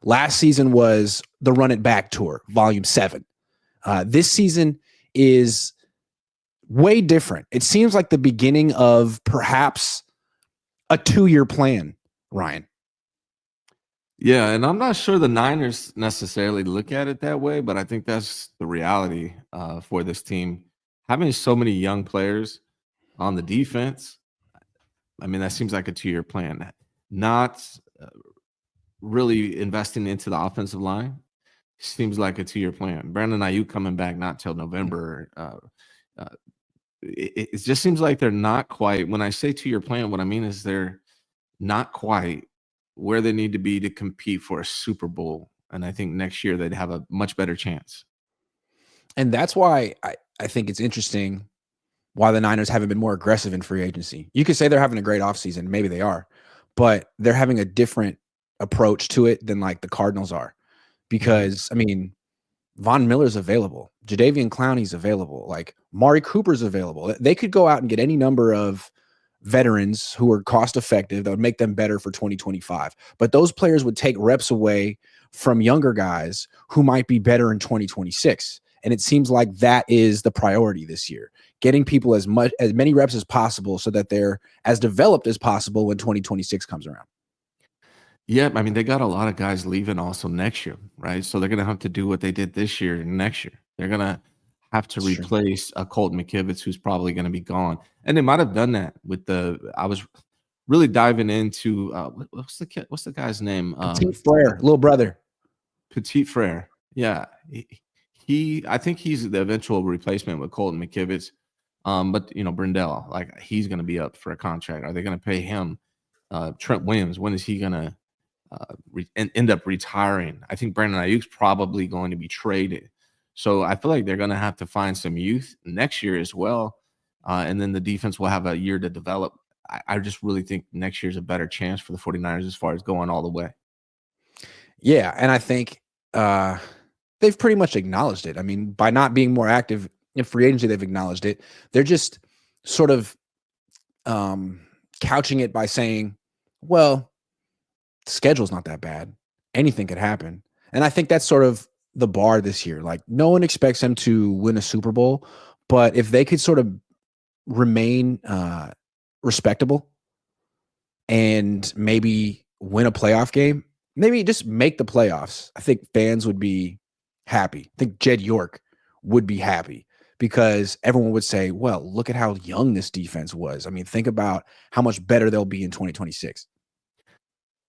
Last season was the Run It Back Tour, Volume 7. This season is way different. It seems like the beginning of perhaps a 2-year plan, Ryan. Yeah, and I'm not sure the Niners necessarily look at it that way, but I think that's the reality for this team. Having so many young players on the defense, I mean, that seems like a 2-year plan. Not really investing into the offensive line seems like a 2-year plan. Brandon Ayuk coming back not till November. Uh, it just seems like they're not quite. When I say 2-year plan, what I mean is they're not quite where they need to be to compete for a Super Bowl. And I think next year they'd have a much better chance. And that's why I think it's interesting why the Niners haven't been more aggressive in free agency. You could say they're having a great offseason. Maybe they are. But they're having a different approach to it than like the Cardinals are. Because, I mean, Von Miller's available. Jadeveon Clowney's available. Like, Mari Cooper's available. They could go out and get any number of veterans who are cost effective that would make them better for 2025. But those players would take reps away from younger guys who might be better in 2026. And it seems like that is the priority this year. Getting people as many reps as possible so that they're as developed as possible when 2026 comes around. Yeah, I mean, they got a lot of guys leaving also next year, right? So they're going to have to do what they did this year and next year. They're going to have to replace a Colton McKivitz who's probably going to be gone. And they might have done that with I was really diving into what's the guy's name? Petit Frere, little brother. Petit Frere. Yeah. I think he's the eventual replacement with Colton McKivitz. But Brindell, like, he's going to be up for a contract. Are they going to pay him? Trent Williams, when is he going to end up retiring? I think Brandon Ayuk's probably going to be traded. So I feel like they're going to have to find some youth next year as well. And then the defense will have a year to develop. I just really think next year's a better chance for the 49ers as far as going all the way. Yeah, and I think they've pretty much acknowledged it. I mean, by not being more active in free agency, they've acknowledged it. They're just sort of couching it by saying, well, the schedule's not that bad. Anything could happen. And I think that's sort of the bar this year. Like, no one expects them to win a Super Bowl, but if they could sort of remain respectable and maybe win a playoff game, maybe just make the playoffs, I think fans would be happy. I think Jed York would be happy because everyone would say, well, look at how young this defense was. I mean, think about how much better they'll be in 2026.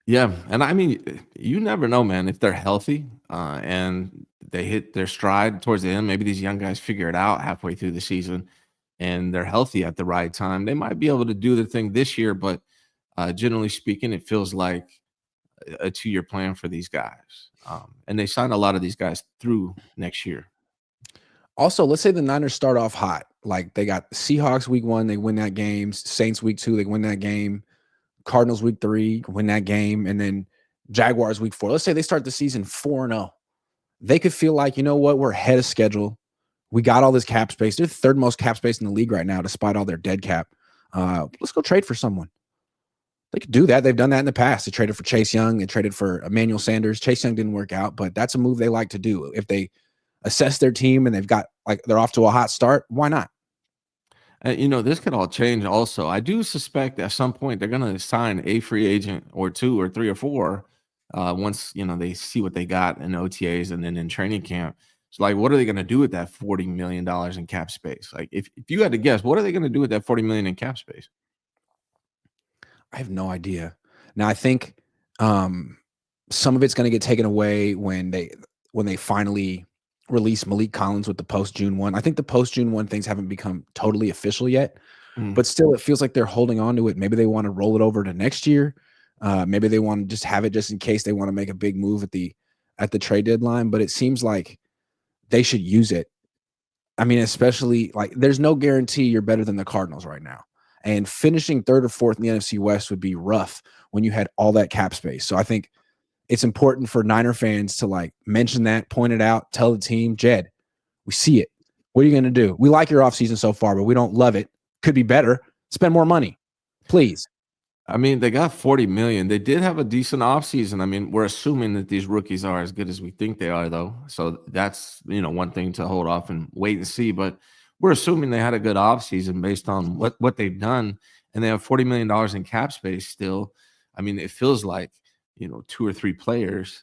Yeah, and I mean, you never know, man, if they're healthy and they hit their stride towards the end. Maybe these young guys figure it out halfway through the season and they're healthy at the right time. They might be able to do the thing this year, but generally speaking, it feels like a 2-year plan for these guys. And they signed a lot of these guys through next year. Also, let's say the Niners start off hot. Like, they got Seahawks week 1, they win that game. Saints week 2, they win that game. Cardinals week 3, win that game. And then Jaguars week 4. Let's say they start the season 4-0. They could feel like, you know what, we're ahead of schedule. We got all this cap space. They're the third most cap space in the league right now, despite all their dead cap. Let's go trade for someone. They could do that. They've done that in the past. They traded for Chase Young. They traded for Emmanuel Sanders. Chase Young didn't work out, but that's a move they like to do. If they assess their team and they've got, like, they're off to a hot start, why not? This could all change also. I do suspect at some point they're going to sign a free agent or 2 or 3 or 4 once, they see what they got in OTAs and then in training camp. So, like, what are they going to do with that $40 million in cap space? Like, if you had to guess, what are they going to do with that $40 million in cap space? I have no idea. Now, I think some of it's going to get taken away when they finally release Malik Collins with the post-June 1. I think the post-June 1 things haven't become totally official yet, but still it feels like they're holding on to it. Maybe they want to roll it over to next year. Maybe they want to just have it just in case they want to make a big move at the trade deadline, but it seems like they should use it. I mean, especially, like, there's no guarantee you're better than the Cardinals right now. And finishing 3rd or 4th in the NFC West would be rough when you had all that cap space. So I think it's important for Niner fans to, like, mention that, point it out, tell the team, Jed, we see it. What are you going to do? We like your offseason so far, but we don't love it. Could be better. Spend more money, please. I mean, they got 40 million. They did have a decent offseason. I mean, we're assuming that these rookies are as good as we think they are, though. So that's, one thing to hold off and wait and see. But we're assuming they had a good offseason based on what they've done. And they have $40 million in cap space still. I mean, it feels like, two or three players.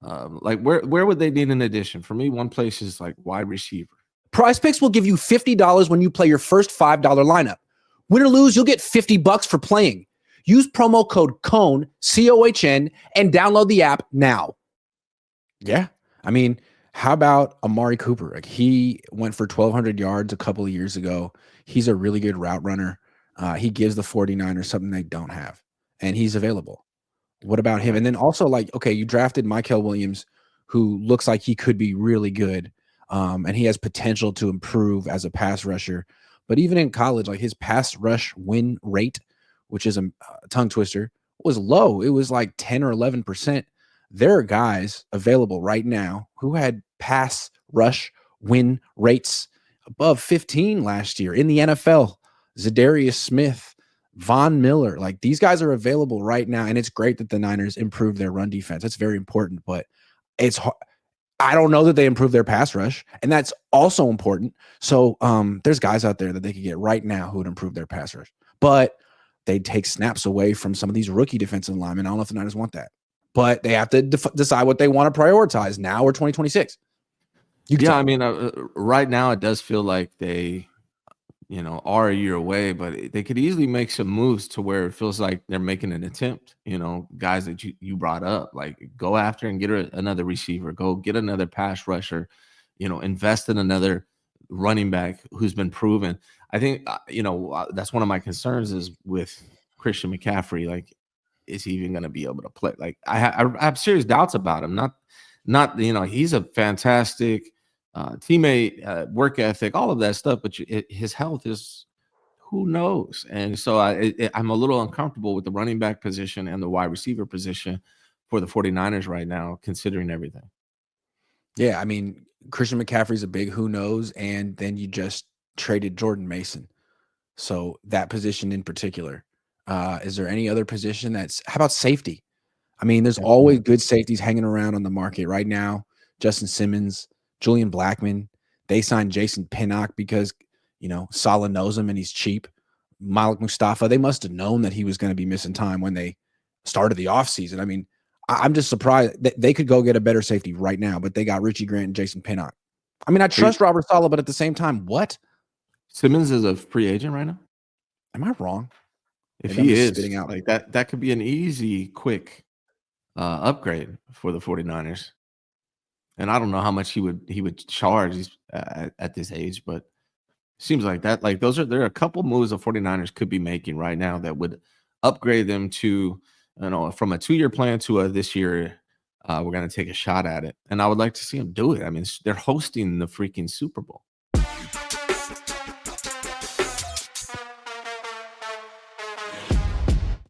Like where would they need an addition? For me, one place is like wide receiver. Prize Picks will give you $50 when you play your first $5 lineup. Win or lose, you'll get $50 for playing. Use promo code COHN, COHN, and download the app now. Yeah. I mean, how about Amari Cooper? Like, he went for 1,200 yards a couple of years ago. He's a really good route runner. He gives the 49ers something they don't have, and he's available. What about him? And then also, like, okay, you drafted Mykel Williams, who looks like he could be really good, and he has potential to improve as a pass rusher. But even in college, like, his pass rush win rate, which is a tongue twister, was low. It was like 10 or 11%. There are guys available right now who had pass rush win rates above 15 last year in the NFL. Zadarius Smith, Von Miller, like, these guys are available right now, and it's great that the Niners improved their run defense. That's very important, but it's hard. I don't know that they improved their pass rush, and that's also important. So there's guys out there that they could get right now who would improve their pass rush, but they'd take snaps away from some of these rookie defensive linemen. I don't know if the Niners want that, but they have to decide what they want to prioritize now or 2026. Yeah, I mean, right now it does feel like they are a year away, but they could easily make some moves to where it feels like they're making an attempt. Guys that you brought up, like, go after and get another receiver, go get another pass rusher, invest in another running back who's been proven. I think that's one of my concerns is with Christian McCaffrey. Like, is he even going to be able to play? Like, I have serious doubts about him. Not he's a fantastic teammate, work ethic, all of that stuff, but his health is, who knows? And so I'm a little uncomfortable with the running back position and the wide receiver position for the 49ers right now, considering everything. Yeah, I mean, Christian McCaffrey's a big who knows, and then you just traded Jordan Mason. So that position in particular, is there any other position how about safety? I mean, there's always good safeties hanging around on the market right now. Justin Simmons, Julian Blackman. They signed Jason Pinnock because, Saleh knows him and he's cheap. Malik Mustafa, they must have known that he was going to be missing time when they started the offseason. I mean, I'm just surprised that they could go get a better safety right now, but they got Richie Grant and Jason Pinnock. I mean, I trust Robert Saleh, but at the same time, what? Simmons is a free agent right now? Am I wrong? If he is, spitting out like that could be an easy, quick upgrade for the 49ers. And I don't know how much he would charge at this age, but seems like that. Like, there are a couple moves the 49ers could be making right now that would upgrade them to, from a 2-year plan to a this year, we're going to take a shot at it. And I would like to see them do it. I mean, they're hosting the freaking Super Bowl.